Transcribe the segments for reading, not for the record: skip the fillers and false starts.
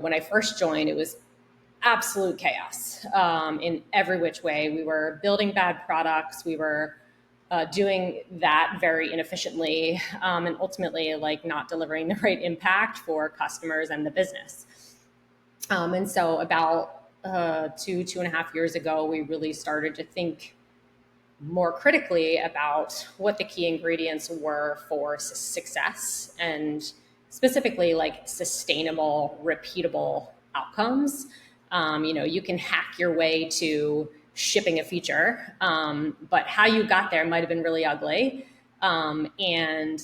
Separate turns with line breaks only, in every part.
When I first joined, it was absolute chaos in every which way. We were building bad products. We were doing that very inefficiently, and ultimately like not delivering the right impact for customers and the business. And so about 2.5 years ago, we really started to think more critically about what the key ingredients were for success, and specifically like sustainable, repeatable outcomes. You can hack your way to shipping a feature, but how you got there might have been really ugly. And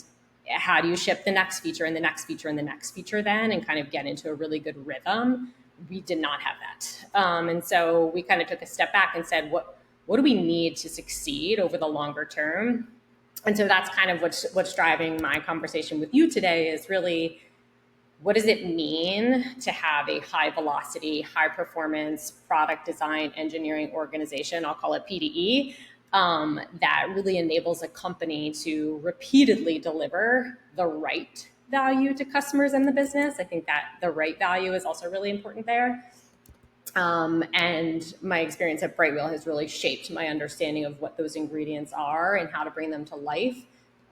how do you ship the next feature and the next feature and the next feature then, and kind of get into a really good rhythm? We did not have that. And so we kind of took a step back and said, what do we need to succeed over the longer term? And so that's kind of what's driving my conversation with you today, is really, what does it mean to have a high velocity, high performance product design engineering organization, I'll call it PDE, that really enables a company to repeatedly deliver the right value to customers and the business. I think that the right value is also really important there. And my experience at Brightwheel has really shaped my understanding of what those ingredients are and how to bring them to life.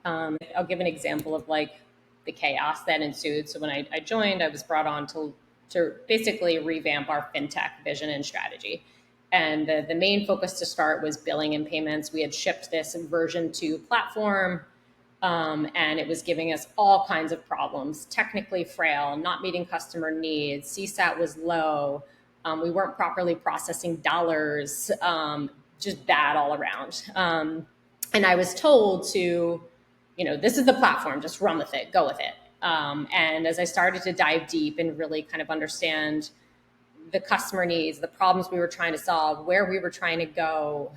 I'll give an example of like the chaos that ensued. So when I joined, I was brought on to basically revamp our fintech vision and strategy. And the main focus to start was billing and payments. We had shipped this version 2 platform, and it was giving us all kinds of problems: technically frail, not meeting customer needs, CSAT was low, we weren't properly processing dollars, just bad all around. And I was told to, this is the platform, just run with it, go with it. And as I started to dive deep and really kind of understand the customer needs, the problems we were trying to solve, where we were trying to go,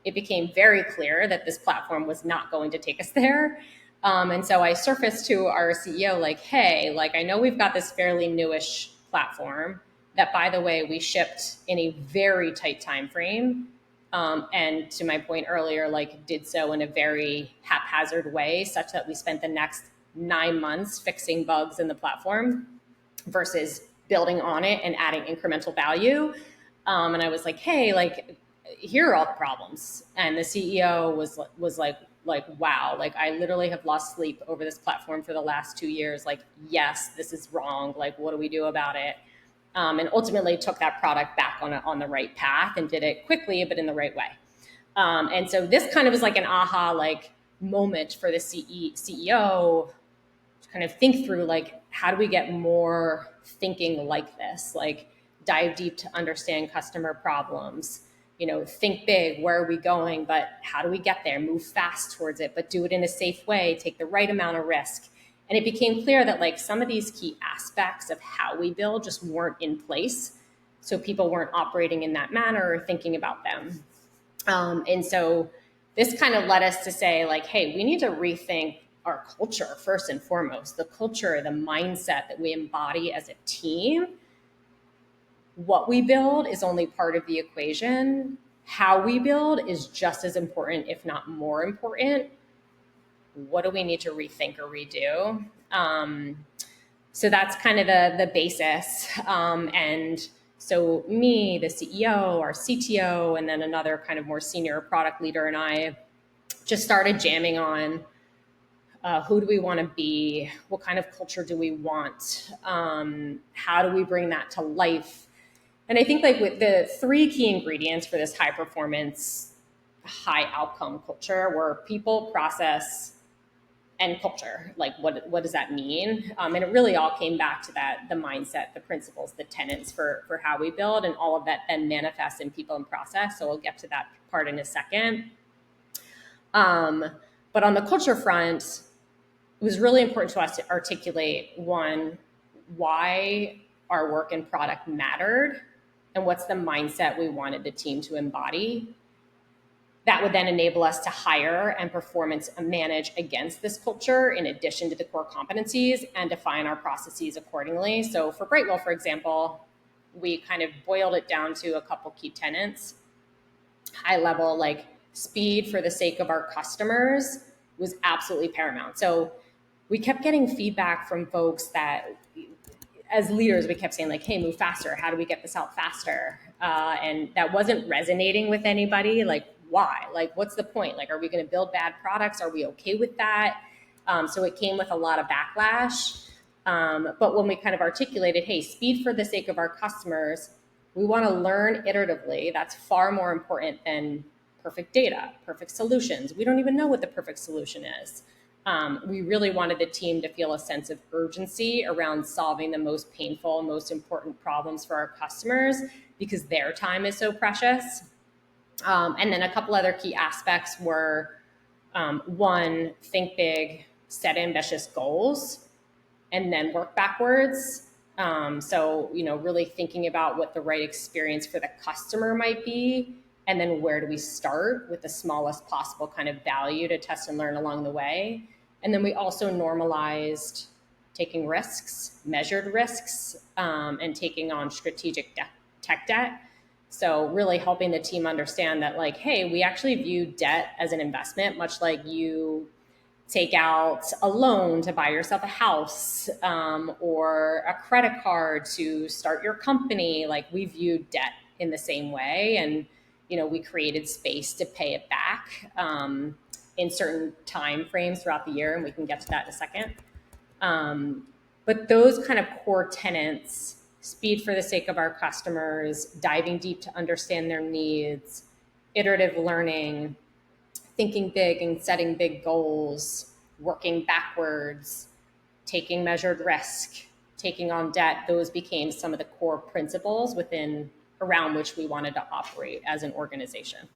it became very clear that this platform was not going to take us there. And so I surfaced to our CEO like, hey, like, I know we've got this fairly newish platform that, by the way, we shipped in a very tight time frame. And to my point earlier, like, did so in a very haphazard way, such that we spent the next 9 months fixing bugs in the platform versus building on it and adding incremental value. And I was like, hey, like, here are all the problems. And the CEO was like, wow, like, I literally have lost sleep over this platform for the last 2 years. Like, yes, this is wrong. Like, what do we do about it? And ultimately took that product back on the right path and did it quickly, but in the right way. And so this kind of is like an aha like moment for the CEO to kind of think through, like, how do we get more thinking like this? Like, dive deep to understand customer problems, think big, where are we going, but how do we get there? Move fast towards it, but do it in a safe way, take the right amount of risk. And it became clear that like some of these key aspects of how we build just weren't in place. So people weren't operating in that manner or thinking about them. And so this kind of led us to say like, hey, we need to rethink our culture first and foremost, the culture, the mindset that we embody as a team. What we build is only part of the equation. How we build is just as important, if not more important. What do we need to rethink or redo? So that's kind of the basis. And so me, the CEO, our CTO, and then another kind of more senior product leader and I just started jamming on who do we want to be? What kind of culture do we want? How do we bring that to life? And I think like with the 3 key ingredients for this high performance, high outcome culture were people, process, and culture. Like, what does that mean? And it really all came back to that, the mindset, the principles, the tenets for how we build, and all of that then manifests in people and process. So we'll get to that part in a second. But on the culture front, it was really important to us to articulate, one, why our work and product mattered, and what's the mindset we wanted the team to embody. That would then enable us to hire and performance manage against this culture in addition to the core competencies, and define our processes accordingly. So for Brightwheel, for example, we kind of boiled it down to a couple key tenets. High level, like speed for the sake of our customers was absolutely paramount. So we kept getting feedback from folks that as leaders, we kept saying like, hey, move faster. How do we get this out faster? And that wasn't resonating with anybody. Like, why? Like, what's the point? Like, are we going to build bad products? Are we okay with that? So it came with a lot of backlash. But when we kind of articulated, hey, speed for the sake of our customers, we want to learn iteratively. That's far more important than perfect data, perfect solutions. We don't even know what the perfect solution is. We really wanted the team to feel a sense of urgency around solving the most painful, most important problems for our customers because their time is so precious. And then a couple other key aspects were one, think big, set ambitious goals, and then work backwards. So, really thinking about what the right experience for the customer might be, and then where do we start with the smallest possible kind of value to test and learn along the way. And then we also normalized taking risks, measured risks, and taking on strategic tech debt. So really helping the team understand that like, hey, we actually view debt as an investment, much like you take out a loan to buy yourself a house, or a credit card to start your company. Like we view debt in the same way. And, we created space to pay it back in certain time frames throughout the year. And we can get to that in a second. But those kind of core tenets, speed for the sake of our customers, diving deep to understand their needs, iterative learning, thinking big and setting big goals, working backwards, taking measured risk, taking on debt, those became some of the core principles around which we wanted to operate as an organization.